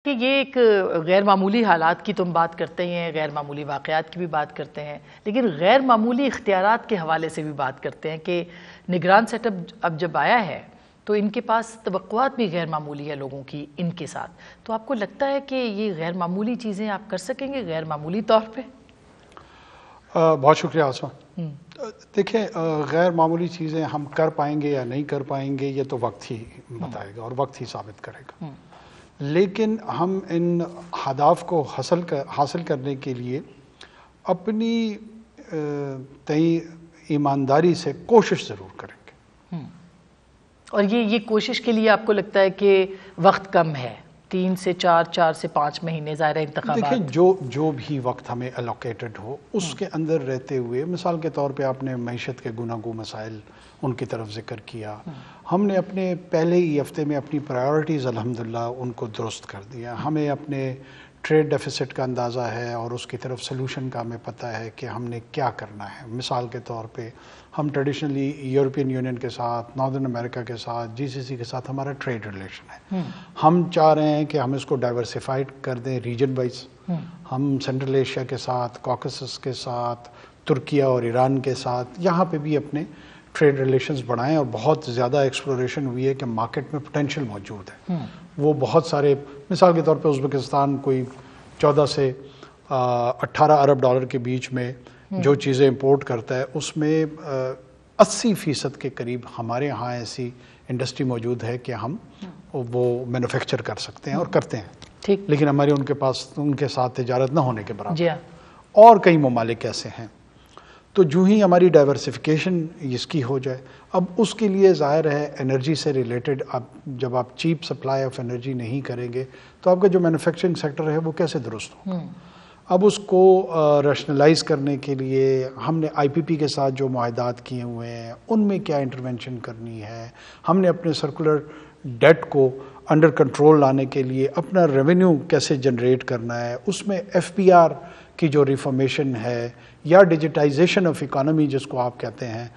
کہ یہ ایک غیر معمولی حالات کی تم بات کرتے ہیں، غیر معمولی واقعات کی بھی بات کرتے ہیں، لیکن غیر معمولی اختیارات کے حوالے سے بھی بات کرتے ہیں کہ نگران سیٹ اپ اب جب آیا ہے تو ان کے پاس توقعات بھی غیر معمولی ہے لوگوں کی ان کے ساتھ. تو آپ کو لگتا ہے کہ یہ غیر معمولی چیزیں آپ کر سکیں گے غیر معمولی طور پہ؟ بہت شکریہ آسما. دیکھیں، غیر معمولی چیزیں ہم کر پائیں گے یا نہیں کر پائیں گے یہ تو وقت ہی بتائے گا اور وقت ہی ثابت کرے گا. لیکن ہم ان اہداف کو حاصل کرنے کے لیے اپنی تئیں ایمانداری سے کوشش ضرور کریں گے. اور یہ کوشش کے لیے آپ کو لگتا ہے کہ وقت کم ہے؟ 3 سے 4 سے 5 مہینے ظاہر انتخابات. دیکھیں، جو بھی وقت ہمیں الوکیٹڈ ہو اس کے اندر رہتے ہوئے، مثال کے طور پہ آپ نے معیشت کے گوناگوں مسائل ان کی طرف ذکر کیا. ہم نے اپنے پہلے ہی ہفتے میں اپنی پرائیورٹیز الحمدللہ ان کو درست کر دیا. ہمیں اپنے ٹریڈ ڈیفیسٹ کا اندازہ ہے اور اس کی طرف سلوشن کا ہمیں پتہ ہے کہ ہم نے کیا کرنا ہے. مثال کے طور پہ ہم ٹریڈیشنلی یورپین یونین کے ساتھ، ناردرن امریکہ کے ساتھ، GCC کے ساتھ ہمارا ٹریڈ ریلیشن ہے. ہم چاہ رہے ہیں کہ ہم اس کو ڈائیورسیفائڈ کر دیں ریجن وائز. ہم سینٹرل ایشیا کے ساتھ، کاکسس کے ساتھ، ترکیہ اور ایران کے ساتھ یہاں پہ بھی اپنے ٹریڈ ریلیشنز بڑھائیں. اور بہت زیادہ ایکسپلوریشن ہوئی ہے کہ مارکیٹ میں پوٹینشیل موجود ہے. وہ بہت سارے، مثال کے طور پہ ازبکستان کوئی 14 سے 18 ارب ڈالر کے بیچ میں جو چیزیں امپورٹ کرتا ہے اس میں 80% کے قریب ہمارے ہاں ایسی انڈسٹری موجود ہے کہ ہم وہ مینوفیکچر کر سکتے ہیں اور کرتے ہیں. لیکن ہماری ان کے ساتھ تجارت نہ ہونے کے برابر. اور کئی ممالک ایسے ہیں. تو جو ہی ہماری ڈائیورسیفیکیشن اس کی ہو جائے، اب اس کے لیے ظاہر ہے انرجی سے ریلیٹڈ جب آپ چیپ سپلائی آف انرجی نہیں کریں گے تو آپ کا جو مینوفیکچرنگ سیکٹر ہے وہ کیسے درست ہوگا. اب اس کو ریشنلائز کرنے کے لیے ہم نے IPP کے ساتھ جو معاہدات کیے ہوئے ہیں ان میں کیا انٹرونشن کرنی ہے. ہم نے اپنے سرکولر ڈیٹ کو انڈر کنٹرول لانے کے لیے اپنا ریونیو کیسے جنریٹ کرنا ہے. اس میں FPR کی جو ریفارمیشن ہے یا ڈیجیٹائزیشن آف اکانومی جس کو آپ کہتے ہیں،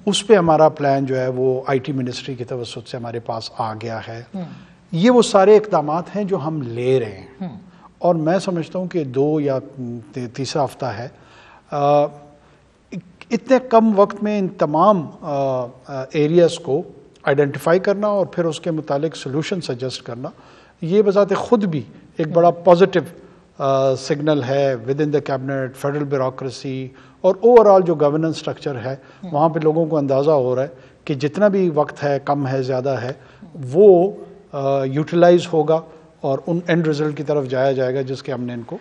اس پہ ہمارا پلان جو ہے وہ IT منسٹری کی توسط سے ہمارے پاس آ گیا ہے. یہ وہ سارے اقدامات ہیں جو ہم لے رہے ہیں. اور میں سمجھتا ہوں کہ 2 یا تیسرا ہفتہ ہے. اتنے کم وقت میں ان تمام ایریاز کو آئیڈینٹیفائی کرنا اور پھر اس کے متعلق سلوشن سجیسٹ کرنا، یہ بذات خود بھی ایک بڑا پازیٹیو سگنل ہے with in the cabinet, federal bureaucracy اور اوور آل جو گورننس سٹرکچر ہے. وہاں پہ لوگوں کو اندازہ ہو رہا ہے کہ جتنا بھی وقت ہے، کم ہے زیادہ ہے، وہ یوٹیلائز ہوگا اور ان اینڈ رزلٹ کی طرف جایا جائے گا جس کے ہم نے ان کو